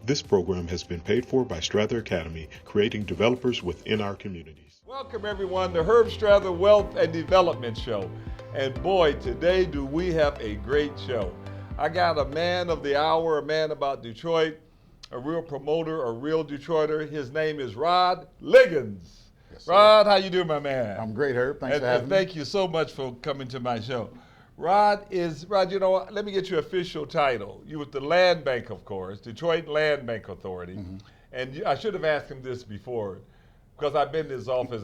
This program has been paid for by Strather Academy, creating developers within our communities. Welcome everyone to Herb Strather Wealth and Development Show. And boy, today do we have a great show. I got a man of the hour, a man about Detroit, a real promoter, a real Detroiter. His name is Rod Liggons. Yes, sir. Rod, how you doing, my man? I'm great, Herb. Thanks for having me. Thank you so much for coming to my show. Rod, you know what? Let me get your official title. You with the Land Bank, of course, Detroit Land Bank Authority. Mm-hmm. And I should have asked him this before, because I've been in his office.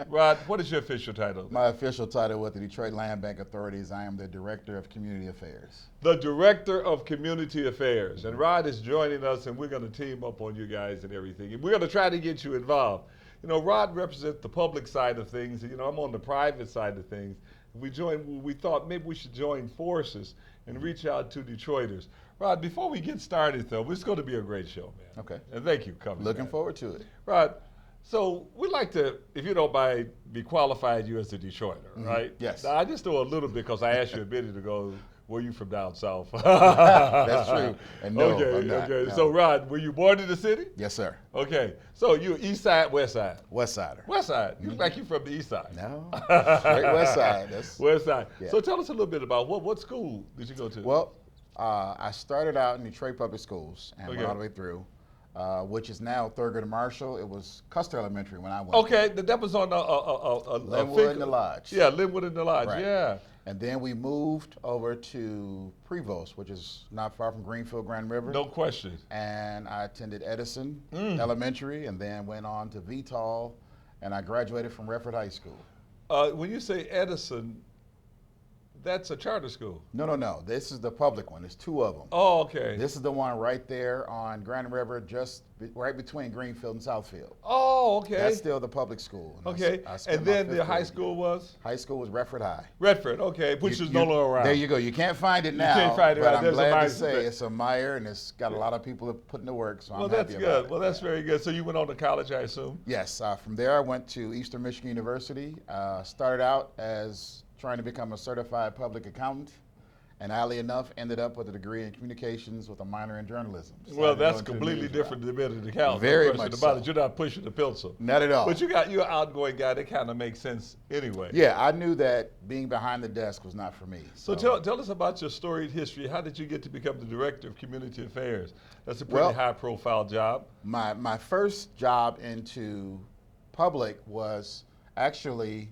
Rod, what is your official title? My official title with the Detroit Land Bank Authority is I am the Director of Community Affairs. The Director of Community Affairs. And Rod is joining us, and we're going to team up on you guys and everything. And we're going to try to get you involved. You know, Rod represents the public side of things. You know, I'm on the private side of things. We thought maybe we should join forces and reach out to Detroiters. Rod, before we get started, though, it's going to be a great show, man. Okay. And thank you for coming. Looking forward to it. Rod, so we'd like to, if you don't mind, be qualified you as a Detroiter, right? Yes. Now, I just know a little bit because I asked you a minute ago, were you from down south? That's true. And no, I'm not. Okay. No. So, Rod, were you born in the city? Yes, sir. Okay. So you east side, west side? West Sider. West side. You look like you're from the east side. No. Straight West Side. West side. Yeah. So tell us a little bit about what school did you go to? Well, I started out in Detroit Public Schools and Okay. went all the way through, which is now Thurgood Marshall. It was Custer Elementary when I went. Okay, that was on Linwood and the Lodge. Yeah, Linwood and the Lodge. Right. Yeah. And then we moved over to Prevost, which is not far from Greenfield, Grand River. No question. And I attended Edison Elementary and then went on to VTOL, and I graduated from Redford High School. When you say Edison, that's a charter school. No. This is the public one. There's two of them. Oh, okay. This is the one right there on Grand River, just right between Greenfield and Southfield. Oh, okay. That's still the public school. And okay. And then the high school was? High school was Redford High. Redford, okay, which is no longer around. There you go. You can't find it now. You can't find it but right. I'm There's glad a to say it's a Meyer, and it's got a lot of people that put in the work, so I'm happy that's about good. it. Well, that's very good. So you went on to college, I assume? Yes. From there, I went to Eastern Michigan University. Started out as trying to become a certified public accountant, and oddly enough, ended up with a degree in communications with a minor in journalism. So well, that's completely different than being an accountant. Very no much about so. it. You're not pushing the pencil. Not at all. But you're an outgoing guy. That kind of makes sense anyway. Yeah, I knew that being behind the desk was not for me. So tell us about your storied history. How did you get to become the Director of Community Affairs? That's a pretty high-profile job. My first job into public was actually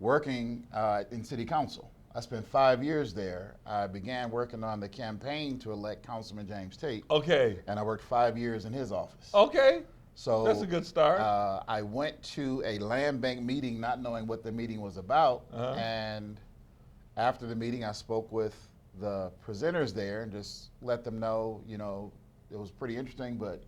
working in City Council. I spent 5 years there. I began working on the campaign to elect Councilman James Tate. Okay. And I worked 5 years in his office. Okay. So that's a good start. I went to a land bank meeting not knowing what the meeting was about. And after the meeting, I spoke with the presenters there and just let them know, you know, it was pretty interesting, but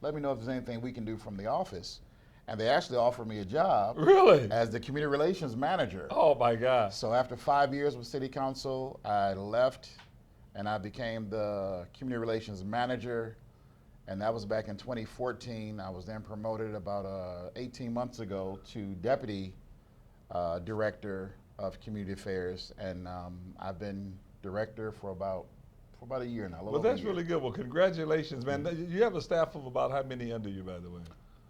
let me know if there's anything we can do from the office. And they actually offered me a job. Really? As the community relations manager. Oh my God. So after 5 years with City Council, I left and I became the community relations manager. And that was back in 2014. I was then promoted about 18 months ago to deputy director of community affairs. And I've been director for about a year now. Well, that's really good. Well, congratulations, man. You have a staff of about how many under you, by the way?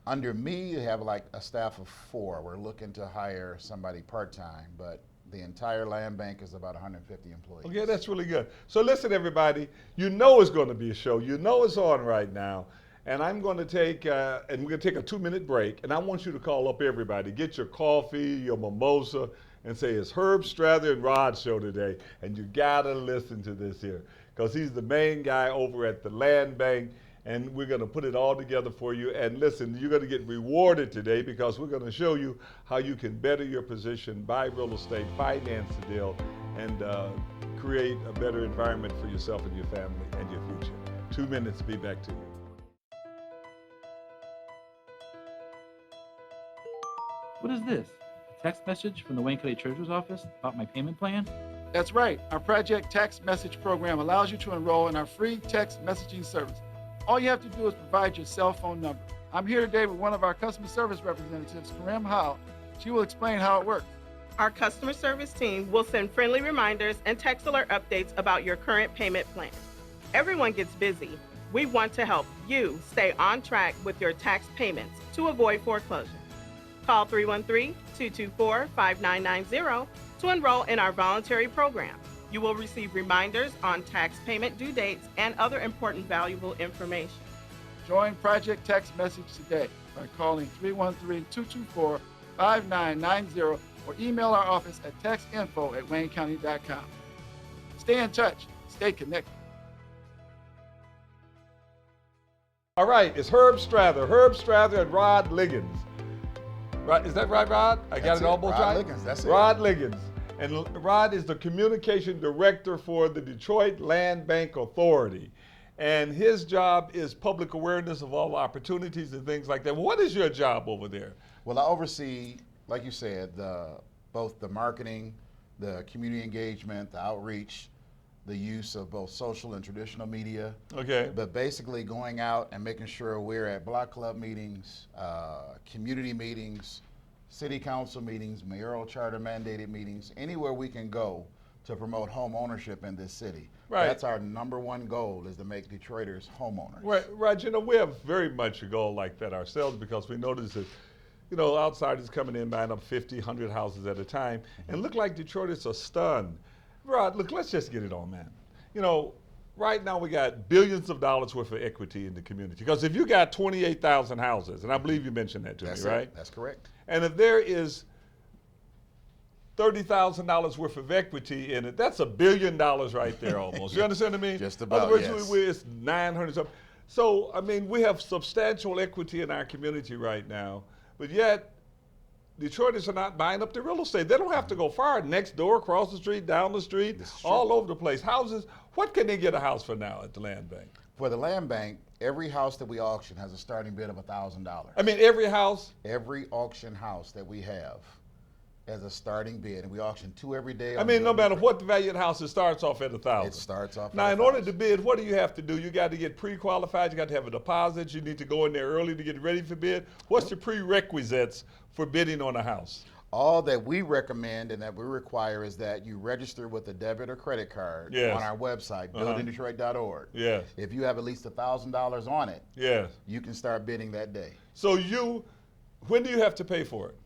Under me, they have like a staff of 4. We're looking to hire somebody part-time, but the entire land bank is about 150 employees. Okay, that's really good. So listen, everybody, you know it's going to be a show. You know it's on right now. And I'm going to take, and we're going to take a 2-minute break. And I want you to call up everybody. Get your coffee, your mimosa, and say it's Herb Strather and Rod show today. And you got to listen to this here because he's the main guy over at the land bank. And we're going to put it all together for you. And listen, you're going to get rewarded today because we're going to show you how you can better your position, buy real estate, finance the deal, and create a better environment for yourself and your family and your future. 2 minutes, be back to you. What is this? A text message from the Wayne County Treasurer's Office about my payment plan? That's right. Our Project Text Message program allows you to enroll in our free text messaging service. All you have to do is provide your cell phone number. I'm here today with one of our customer service representatives, Karim Howe. She will explain how it works. Our customer service team will send friendly reminders and text alert updates about your current payment plan. Everyone gets busy, We want to help you stay on track with your tax payments to avoid foreclosure. Call 313-224-5990 to enroll in our voluntary program. You will receive reminders on tax payment due dates and other important valuable information. Join Project Text Message today by calling 313-224-5990 or email our office at textinfo@waynecounty.com. Stay in touch. Stay connected. All right, it's Herb Strather and Rod Liggons. Right, is that right, Rod? I got it almost right? Rod Liggons, that's it. Rod Liggons. And Rod is the communication director for the Detroit Land Bank Authority. And his job is public awareness of all opportunities and things like that. What is your job over there? Well, I oversee, like you said, both the marketing, the community engagement, the outreach, the use of both social and traditional media. Okay. But basically going out and making sure we're at block club meetings, community meetings, city council meetings, mayoral charter mandated meetings, anywhere we can go to promote home ownership in this city. Right. That's our number one goal, is to make Detroiters homeowners. Right, you know, we have very much a goal like that ourselves, because we notice that, you know, outsiders coming in buying up 50, 100 houses at a time, and look like Detroiters are stunned. Rod, look, let's just get it on, man. You know, right now we got billions of dollars worth of equity in the community. Because if you got 28,000 houses, and I believe you mentioned that to me, right? That's correct. And if there is $30,000 worth of equity in it, that's $1 billion right there almost. You understand what I mean? Just about, In other words, yes. it's 900 something. So, I mean, we have substantial equity in our community right now, but yet Detroiters are not buying up the real estate. They don't have to go far. Next door, across the street, down the street, all over the place. Houses, what can they get a house for now at the land bank? For the land bank, every house that we auction has a starting bid of $1,000. I mean, every house? Every auction house that we have has a starting bid, and we auction 2 every day. I mean, no matter what the value of the house, it starts off at $1,000. It starts off now, at in order $1,000. to bid, what do you have to do? You got to get pre-qualified. You got to have a deposit. You need to go in there early to get ready for bid. What's the prerequisites for bidding on a house? All that we recommend and that we require is that you register with a debit or credit card Yes. on our website, buildingdetroit.org. Yes. If you have at least $1,000 on it, Yes. you can start bidding that day. So when do you have to pay for it?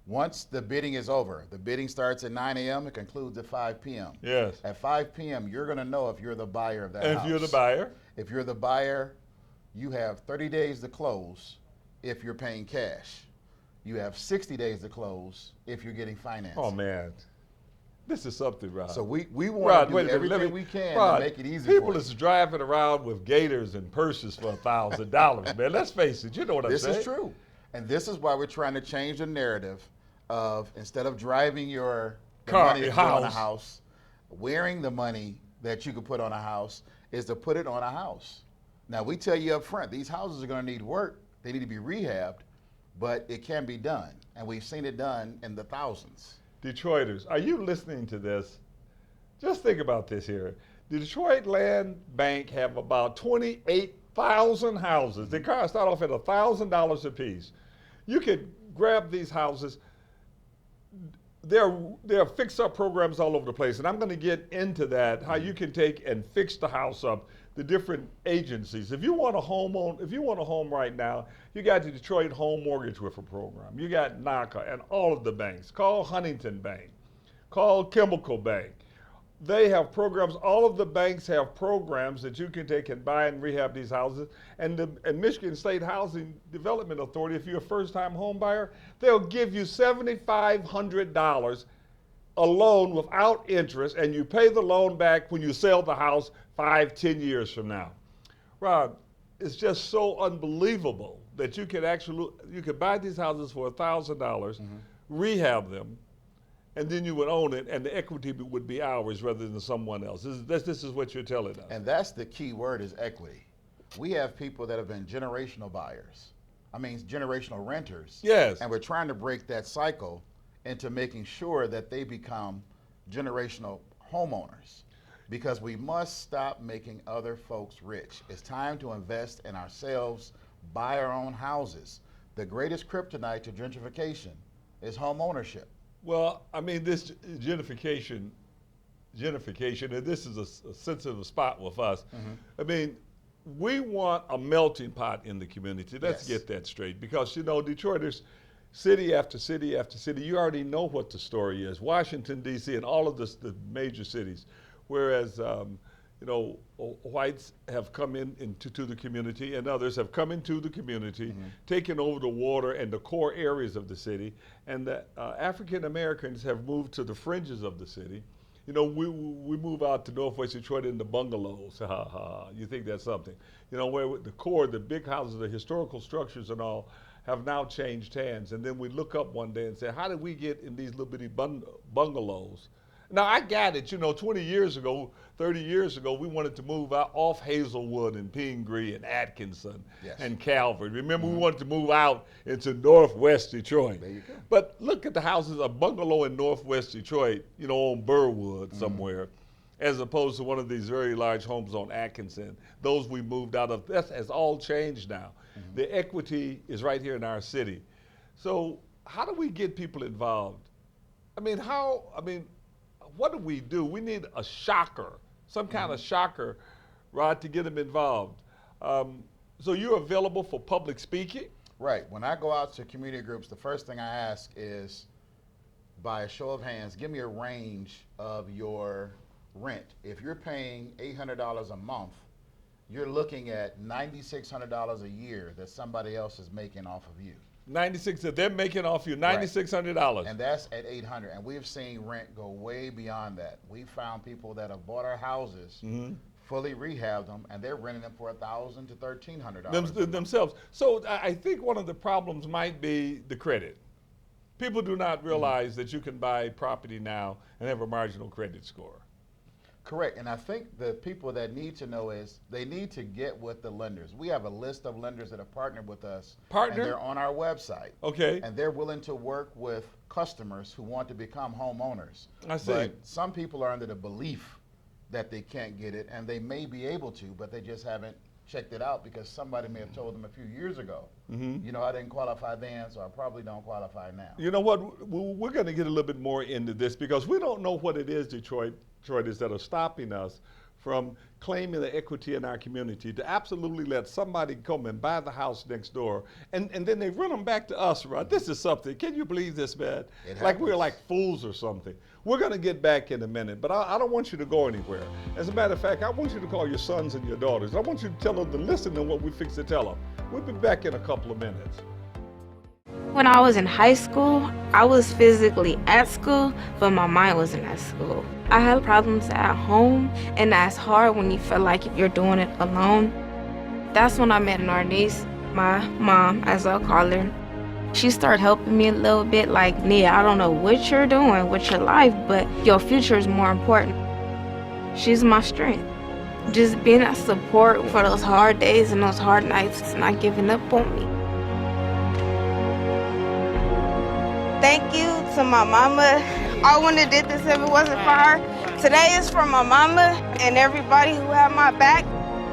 Once the bidding is over, the bidding starts at 9 a.m., it concludes at 5 p.m. Yes. At 5 p.m., you're going to know if you're the buyer of that And house. if you're the buyer? If you're the buyer, you have 30 days to close if you're paying cash. You have 60 days to close if you're getting financing. Oh, man. This is something, Rod. So we want Rod, to wait do a minute, everything we can Rod, to make it easy people for you. is driving around with gators and purses for $1,000, man. Let's face it. You know what I'm saying? This is true. And this is why we're trying to change the narrative of, instead of driving the money to put on a house, wearing the money that you could put on a house is to put it on a house. Now, we tell you up front, these houses are going to need work. They need to be rehabbed, but it can be done. And we've seen it done in the thousands. Detroiters, are you listening to this? Just think about this here. The Detroit Land Bank have about 28,000 houses. They start off at $1,000 a piece. You could grab these houses. There are fix-up programs all over the place, and I'm going to get into that, how you can take and fix the house up, the different agencies. If you want a home right now, you got the Detroit Home Mortgage Ripper Program. You got NACA and all of the banks. Call Huntington Bank. Call Chemical Bank. They have programs. All of the banks have programs that you can take and buy and rehab these houses. And Michigan State Housing Development Authority, if you're a first-time home buyer, they'll give you $7,500 a loan without interest, and you pay the loan back when you sell the house 5-10 years from now. Rod, it's just so unbelievable that you could buy these houses for $1,000, rehab them, and then you would own it, and the equity would be ours rather than someone else. This is what you're telling us. And that's the key word, is equity. We have people that have been generational buyers. I mean, generational renters. Yes. And we're trying to break that cycle into making sure that they become generational homeowners, because we must stop making other folks rich. It's time to invest in ourselves, buy our own houses. The greatest kryptonite to gentrification is home ownership. Well, I mean, this gentrification, and this is a sensitive spot with us. I mean, we want a melting pot in the community. Let's Yes. get that straight, because you know, Detroiters, city after city after city, you already know what the story is. Washington D.C. and all of the major cities, whereas you know, whites have come into the community, and others have come into the community, taken over the water and the core areas of the city, and the African Americans have moved to the fringes of the city. You know, we move out to Northwest Detroit in the bungalows. You think that's something? You know, where the core, the big houses, the historical structures and all have now changed hands. And then we look up one day and say, how did we get in these little bitty bungalows? Now, I got it. You know, 20 years ago, 30 years ago, we wanted to move out off Hazelwood and Pingree and Atkinson and Calvert. Remember, we wanted to move out into Northwest Detroit. There you go. But look at the houses, a bungalow in Northwest Detroit, you know, on Burwood somewhere, as opposed to one of these very large homes on Atkinson. Those we moved out of. That has all changed now. The equity is right here in our city. So how do we get people involved? I mean, what do we do? We need a shocker, some kind of shocker, Rod, to get them involved. So you're available for public speaking? Right. When I go out to community groups, the first thing I ask is, by a show of hands, give me a range of your rent. If you're paying $800 a month, you're looking at $9,600 a year that somebody else is making off of you. 96, that they're making off you $9,600. And that's at 800. And we've seen rent go way beyond that. We found people that have bought our houses, fully rehabbed them, and they're renting them for $1,000 to $1,300 themselves. So I think one of the problems might be the credit. People do not realize that you can buy property now and have a marginal credit score. Correct, and I think the people that need to know is they need to get with the lenders. We have a list of lenders that have partnered with us. And they're on our website. Okay. And they're willing to work with customers who want to become homeowners. I see. But some people are under the belief that they can't get it, and they may be able to, but they just haven't checked it out because somebody may have told them a few years ago, you know, I didn't qualify then, so I probably don't qualify now. You know what? We're going to get a little bit more into this because we don't know what it is, Detroiters, that are stopping us from claiming the equity in our community to absolutely let somebody come and buy the house next door, and then they run them back to us, right? This is something. Can you believe this, man? Like we're like fools or something. We're going to get back in a minute, but I don't want you to go anywhere. As a matter of fact, I want you to call your sons and your daughters. I want you to tell them to listen to what we fix to tell them. We'll be back in a couple of minutes. When I was in high school, I was physically at school, but my mind wasn't at school. I had problems at home, and that's hard when you feel like you're doing it alone. That's when I met our niece, my mom, as I'll call her. She started helping me a little bit, like, Nia, I don't know what you're doing with your life, but your future is more important. She's my strength. Just being a support for those hard days and those hard nights, not giving up on me. Thank you to my mama. I wouldn't have did this if it wasn't for her. Today is for my mama and everybody who had my back.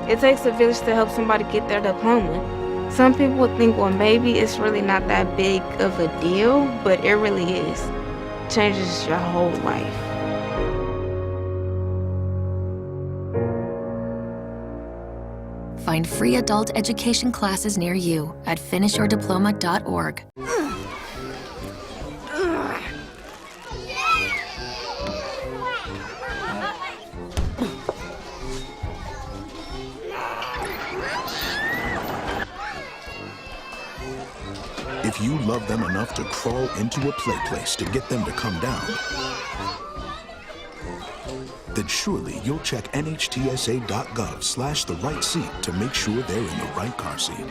It takes a village to help somebody get their diploma. Some people would think, well, maybe it's really not that big of a deal, but it really is. It changes your whole life. Find free adult education classes near you at finishyourdiploma.org. If you love them enough to crawl into a play place to get them to come down, then surely you'll check nhtsa.gov/the right seat to make sure they're in the right car seat.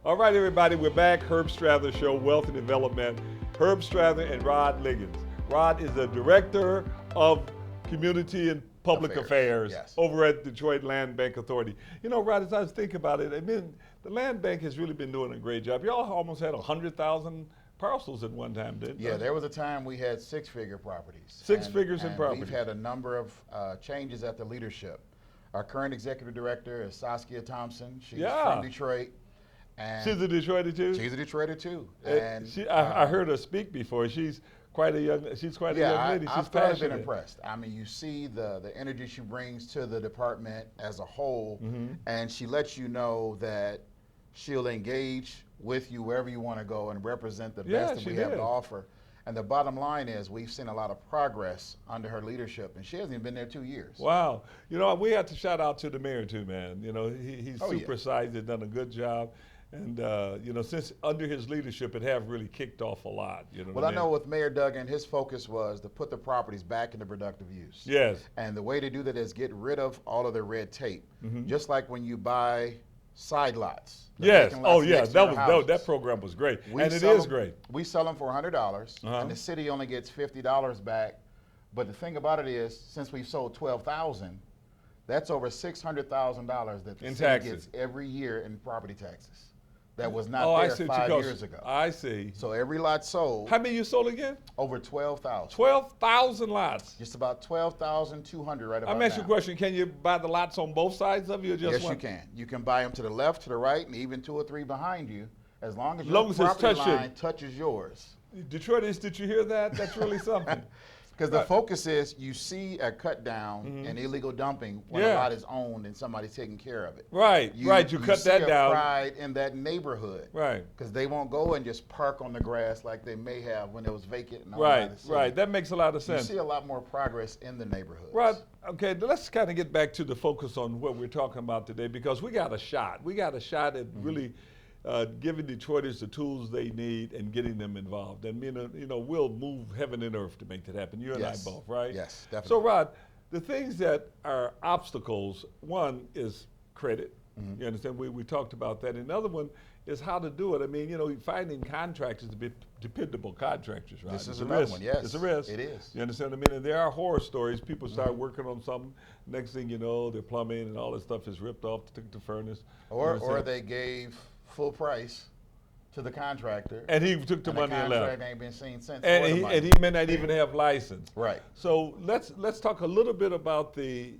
All right, everybody, we're back. Herb Strather Show, Wealth and Development. Herb Strather and Rod Liggons. Rod is the Director of Community and Public Affairs over at Detroit Land Bank Authority. You know, Rod, as I was thinking about it, I mean, the Land Bank has really been doing a great job. Y'all almost had 100,000 parcels at one time, didn't you? Yeah, there was a time we had six-figure properties. Six figures in properties. We've had a number of changes at the leadership. Our current executive director is Saskia Thompson. She's from Detroit. And she's a Detroiter too? she's a Detroiter too. And I heard her speak before. She's quite a young lady. She's I've thoroughly passionate. been impressed. I mean, you see the energy she brings to the department as a whole, and she lets you know that she'll engage with you wherever you want to go and represent the best that we have to offer. And the bottom line is we've seen a lot of progress under her leadership, and she hasn't even been there 2 years. Wow. You know, we have to shout out to the mayor too, man. You know, he's supersized it, done a good job. And, you know, since under his leadership, it have really kicked off a lot. You know. Well, I know with Mayor Duggan, his focus was to put the properties back into productive use. Yes. And the way to do that is get rid of all of the red tape. Just like when you buy side lots. Yes. Oh, yeah. That program was great, and it is great. We sell them for $100, and the city only gets $50 back. But the thing about it is, since we've sold 12,000, that's over $600,000 that the city gets every year in property taxes. That was not there 5 years ago. I see. So every lot sold. How many you sold again? Over 12,000. 12,000 lots. Just about 12,200 right about now. I'm asking you a question. Can you buy the lots on both sides of you or just one? Yes, you can. You can buy them to the left, to the right, and even 2 or 3 behind you, as long as your property line touches yours. Detroiters, did you hear that? That's really something. Because the focus is you see a cut down in illegal dumping when a lot is owned and somebody's taking care of it. Right, you cut that down. Pride in that neighborhood. Right. Because they won't go and just park on the grass like they may have when it was vacant. And right. That makes a lot of sense. You see a lot more progress in the neighborhoods. Right. Okay, let's kind of get back to the focus on what we're talking about today, because we got a shot. We got a shot at really giving Detroiters the tools they need and getting them involved. And you know, we'll move heaven and earth to make that happen. You and I both, right? Yes, definitely. So, Rod, the things that are obstacles, one is credit. You understand? We talked about that. And another one is how to do it. I mean, you know, finding contractors to be dependable contractors, right? This is another one, yes. It's a risk. It is. You understand what I mean? And there are horror stories. People start working on something. Next thing you know, their plumbing and all this stuff is ripped off the furnace. Or they gave full price to the contractor. And he took the money and left. The contract ain't been seen since. And he may not even have license. Right. So let's talk a little bit about the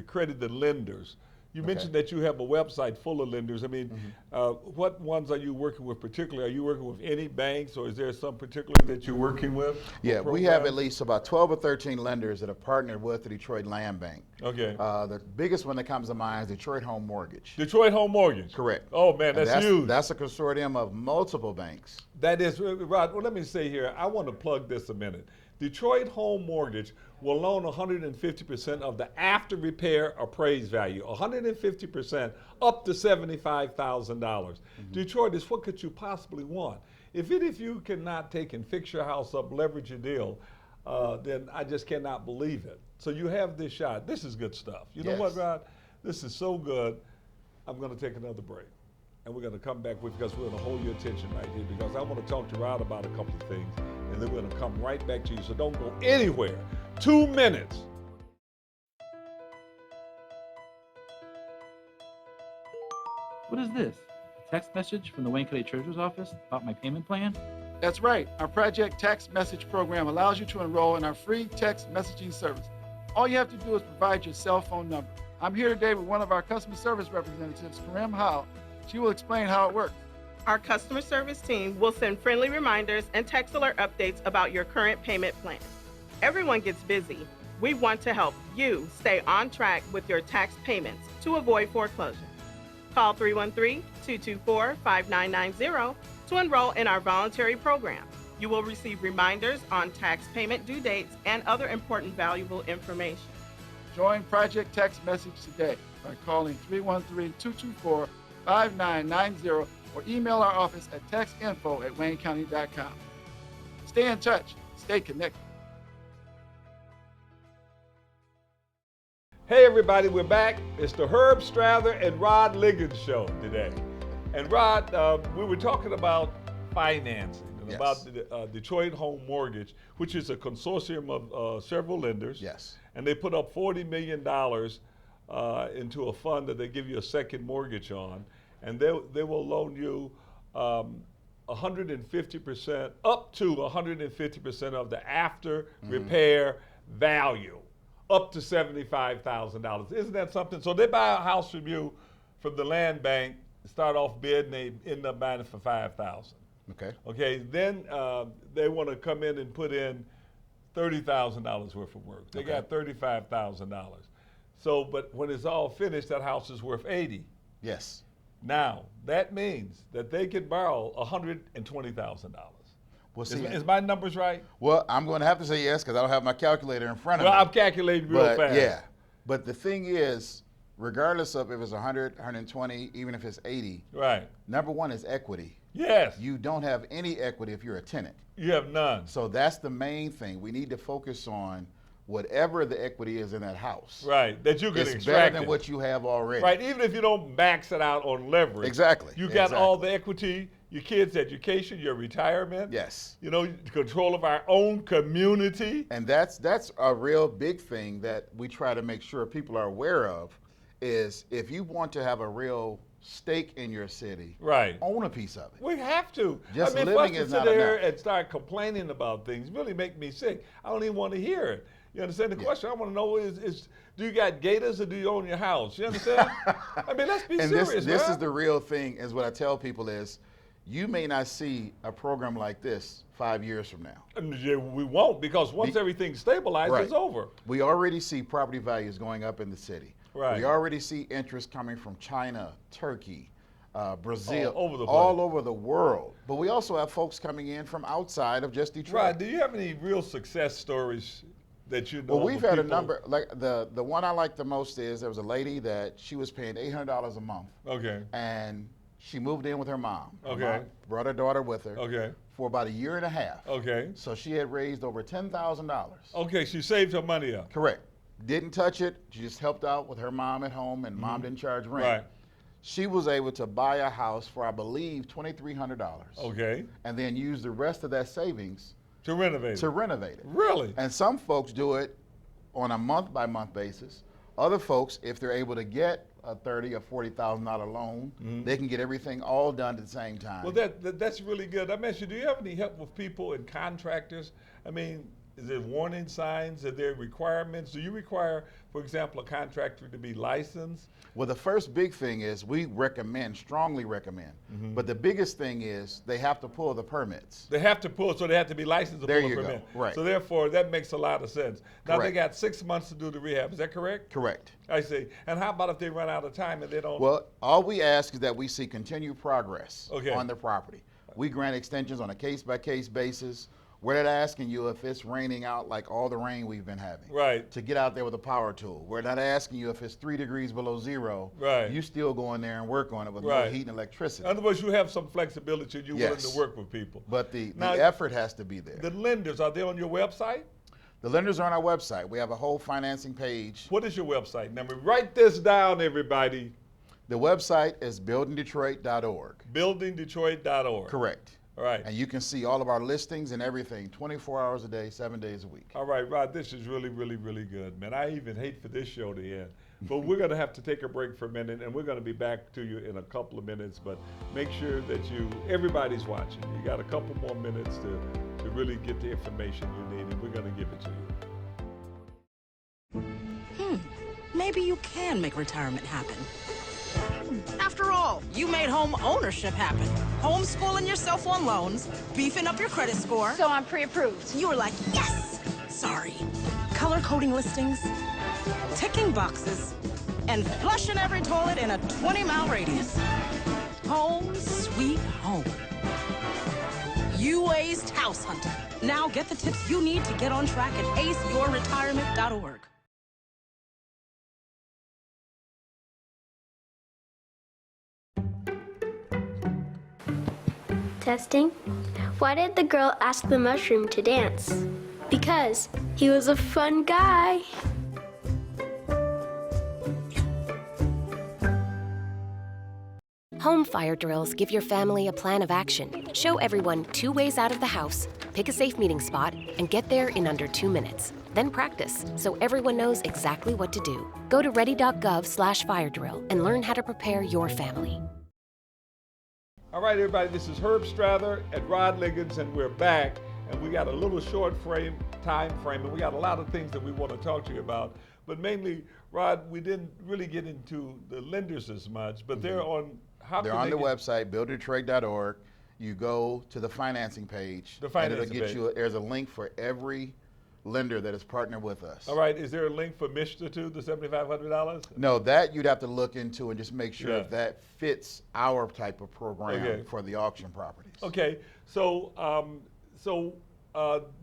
credit, the lenders. You mentioned that you have a website full of lenders. I mean, what ones are you working with particularly? Are you working with any banks, or is there some particular that you're working with? Yeah, we have at least about 12 or 13 lenders that are partnered with the Detroit Land Bank. Okay. The biggest one that comes to mind is Detroit Home Mortgage. Detroit Home Mortgage. Correct. Oh man, that's huge. That's a consortium of multiple banks. That is, Rod, well, let me say here, I want to plug this a minute. Detroit Home Mortgage will loan 150% of the after repair appraised value, 150% up to $75,000. Detroiters, what could you possibly want? If you cannot take and fix your house up, leverage your deal, then I just cannot believe it. So you have this shot. This is good stuff. You know what, Rod? This is so good. I'm going to take another break. And we're going to come back because we're going to hold your attention right here, because I want to talk to Rod about a couple of things, and then we're going to come right back to you. So don't go anywhere. 2 minutes. What is this? A text message from the Wayne County Treasurer's Office about my payment plan? That's right. Our Project Text Message program allows you to enroll in our free text messaging service. All you have to do is provide your cell phone number. I'm here today with one of our customer service representatives, Karim Howe. She will explain how it works. Our customer service team will send friendly reminders and text alert updates about your current payment plan. Everyone gets busy. We want to help you stay on track with your tax payments to avoid foreclosure. Call 313-224-5990 to enroll in our voluntary program. You will receive reminders on tax payment due dates and other important valuable information. Join Project Text Message today by calling 313-224-5990 or email our office at textinfo@waynecounty.com. Stay in touch. Stay connected. Hey everybody, we're back. It's the Herb Strather and Rod Liggons show today. And Rod, we were talking about financing and about the Detroit Home Mortgage, which is a consortium of several lenders. Yes. And they put up $40 million into a fund that they give you a second mortgage on. And they will loan you 150%, up to 150% of the after repair value, up to $75,000. Isn't that something? So they buy a house from you, from the land bank, start off bid and they end up buying it for $5,000. Okay. Okay, then they want to come in and put in $30,000 worth of work. They Okay. got $35,000. So, but when it's all finished, that house is worth $80,000. Yes. Now, that means that they could borrow $120,000. Well, see, Is my numbers right? well, I'm going to have to say yes because I don't have my calculator in front of Well, me. I'm calculating real But, fast. yeah. But the thing is, regardless of if it's 100, 120, even if it's 80, Right. number one is equity. Yes. You don't have any equity if you're a tenant. You have none. So that's the main thing. We need to focus on whatever the equity is in that house. Right. That you can It's extract better than it. what you have already. Right. Even if you don't max it out on leverage. Exactly. You got Exactly. all the equity, your kids' education, your retirement. Yes. You know, control of our own community. And that's a real big thing that we try to make sure people are aware of is if you want to have a real stake in your city, Right. own a piece of it. We have to. Just I mean, for us living to is sit not there enough. and start complaining about things really make me sick. I don't even want to hear it. You understand the question? I want to know is do you got gators or do you own your house? You understand? I mean, let's be And serious, this man. is the real thing, is what I tell people is you may not see a program like this 5 years from now. And yeah, we won't, because once everything stabilizes, Right. it's over. We already see property values going up in the city. Right. We already see interest coming from China, Turkey, Brazil, All over the all place. over the world. But we also have folks coming in from outside of just Detroit. Right. Do you have any real success stories that you know? Well, we've of had a people? number. Like the one I like the most is there was a lady that she was paying $800 a month, Okay. and she moved in with her mom. Her Okay. mom brought her daughter with her. Okay. For about a year and a half. Okay. So she had raised over $10,000. Okay. She saved her money up. Correct. Didn't touch it. She just helped out with her mom at home, and mom didn't charge rent. Right. She was able to buy a house for, I believe, $2,300. Okay. And then use the rest of that savings To renovate. to renovate it. Really? And some folks do it on a month-by-month basis. Other folks, if they're able to get a $30,000 or $40,000 loan, they can get everything all done at the same time. Well, that's really good. I mentioned, do you have any help with people and contractors? I mean, is there warning signs? Are there requirements? Do you require, for example, a contractor to be licensed? Well, the first big thing is we recommend, strongly recommend. But the biggest thing is they have to pull the permits. They have to pull, so they have to be licensed to There pull a you go. permit. Right. So therefore, that makes a lot of sense. Now they Correct. got 6 months to do the rehab. Is that correct? Correct. I see. And how about if they run out of time and they don't? Well, all we ask is that we see continued progress Okay. on the property. We grant extensions on a case-by-case basis. We're not asking you if it's raining out like all the rain we've been having. Right. To get out there with a power tool. We're not asking you if it's 3 degrees below zero. Right. You still go in there and work on it with Right. no heat and electricity. In other words, you have some flexibility. You're willing Yes. to work with people. But the Now, effort has to be there. The lenders, are they on your website? The lenders are on our website. We have a whole financing page. What is your website number? Write this down, everybody. The website is buildingdetroit.org. Buildingdetroit.org. Correct. All right. And you can see all of our listings and everything 24 hours a day, 7 days a week. All right, Rod, this is really, really, really good, man. I even hate for this show to end. But we're going to have to take a break for a minute, and we're going to be back to you in a couple of minutes. But make sure that everybody's watching. You got a couple more minutes to really get the information you need, and we're going to give it to you. Maybe you can make retirement happen. After all, you made home ownership happen. Homeschooling yourself on loans, beefing up your credit score. So I'm pre-approved. You were like, yes! Sorry. Color coding listings, ticking boxes, and flushing every toilet in a 20-mile radius. Home sweet home. You aced house hunting. Now get the tips you need to get on track at aceyourretirement.org. Testing. Why did the girl ask the mushroom to dance? Because he was a fun guy. Home fire drills give your family a plan of action. Show everyone 2 ways out of the house, pick a safe meeting spot, and get there in under 2 minutes. Then practice, so everyone knows exactly what to do. Go to ready.gov/fire drill and learn how to prepare your family. All right, everybody, this is Herb Strather at Rod Liggons, and we're back. And we got a little short time frame, and we got a lot of things that we want to talk to you about. But mainly, Rod, we didn't really get into the lenders as much, but they're on How They're can on they the get- website, builddetroit.org. You go to the financing page. The financing and it'll get page. you. There's a link for every lender that is partnered with us. All right, is there a link for Mr. too, the $7,500? No, that you'd have to look into and just make sure Yeah. if that fits our type of program Okay. for the auction properties. Okay, so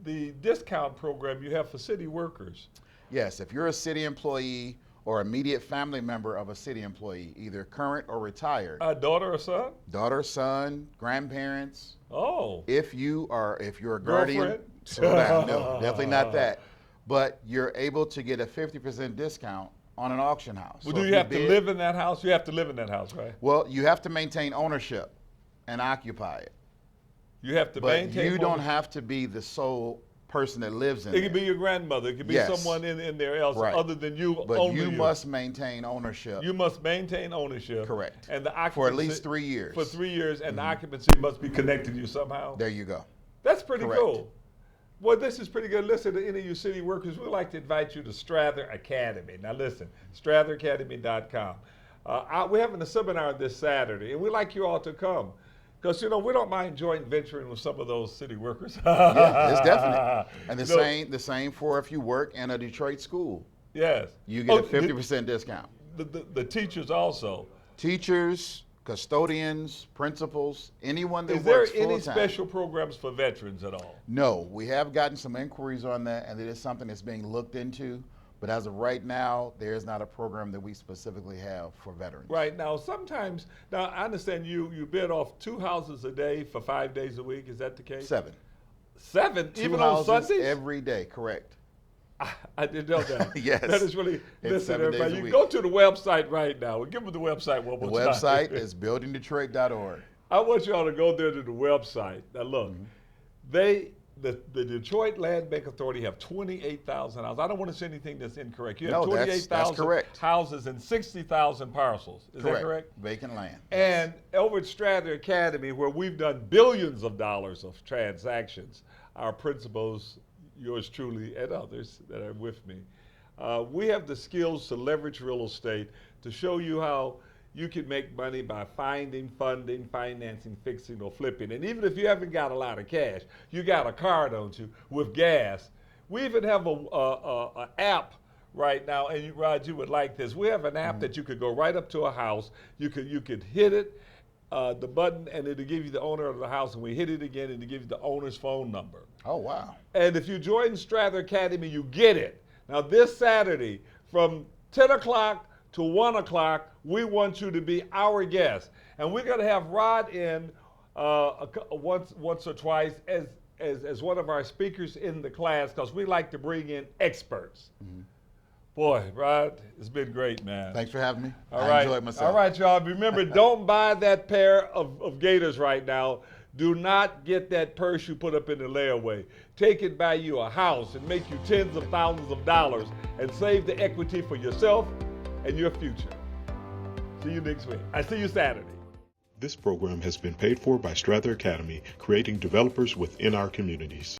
the discount program you have for city workers. Yes, if you're a city employee or immediate family member of a city employee, either current or retired, Daughter or son? daughter, son, grandparents, Oh. if you're a guardian, Girlfriend? slow down. No, definitely not that. But you're able to get a 50% discount on an auction house. Well, So do if you have to bid- live in that house? You have to live in that house, right? Well, you have to maintain ownership and occupy it. You have to But maintain. you don't have to be the sole person that lives in It there. could be your grandmother. It could be Yes. someone in there else Right. other than you. But only you must maintain ownership. You must maintain ownership. Correct. And the occupancy For at least 3 years. For 3 years, and the Mhm. occupancy must be connected to you somehow. There you go. That's pretty Correct. cool. Well, this is pretty good. Listen, to any of you city workers, we'd like to invite you to Strather Academy. Now listen, stratheracademy.com. We're having a seminar this Saturday, and we'd like you all to come. Because, we don't mind joint venturing with some of those city workers. Yeah, it's definitely. And the You know- same for if you work in a Detroit school. Yes. You get a the- 50% discount. The teachers also. Teachers, custodians, principals, anyone that Is there works any full-time. special programs for veterans at all? No, we have gotten some inquiries on that, and it is something that's being looked into. But as of right now, there is not a program that we specifically have for veterans. Right now, sometimes, I understand you bid off 2 houses a day for 5 days a week. Is that the case? 7. 7? 2 Even on houses Sundays? every day, correct. I didn't know that. Yes. That is really, It's listen, 7 days everybody, a you week. go to the website right now. Give them the website one The more time. website is buildingdetroit.org. I want y'all to go there to the website. Now look, Mm-hmm. the Detroit Land Bank Authority have 28,000 houses. I don't want to say anything that's incorrect. You have No, that's 28,000 correct. houses and 60,000 parcels. Is that correct? Vacant land. And over at Strather Academy, where we've done billions of dollars of transactions, our principals, yours truly, and others that are with me, we have the skills to leverage real estate to show you how you can make money by finding, funding, financing, fixing, or flipping. And even if you haven't got a lot of cash, you got a car, don't you, with gas. We even have a app right now, and Rod, you would like this. We have an app that you could go right up to a house. You could hit it, the button, and it'll give you the owner of the house, and we hit it again, and it'll give you the owner's phone number. Oh, wow. And if you join Strather Academy, you get it. Now this Saturday, from 10 o'clock to 1 o'clock, we want you to be our guest. And we're gonna have Rod in once or twice as one of our speakers in the class, because we like to bring in experts. Boy, Rod, it's been great, man. Thanks for having me. All I right. enjoyed myself. All right, y'all. Remember, don't buy that pair of Gators right now. Do not get that purse you put up in the layaway. Take it, buy you a house, and make you tens of thousands of dollars, and save the equity for yourself and your future. See you next week. I see you Saturday. This program has been paid for by Strather Academy, creating developers within our communities.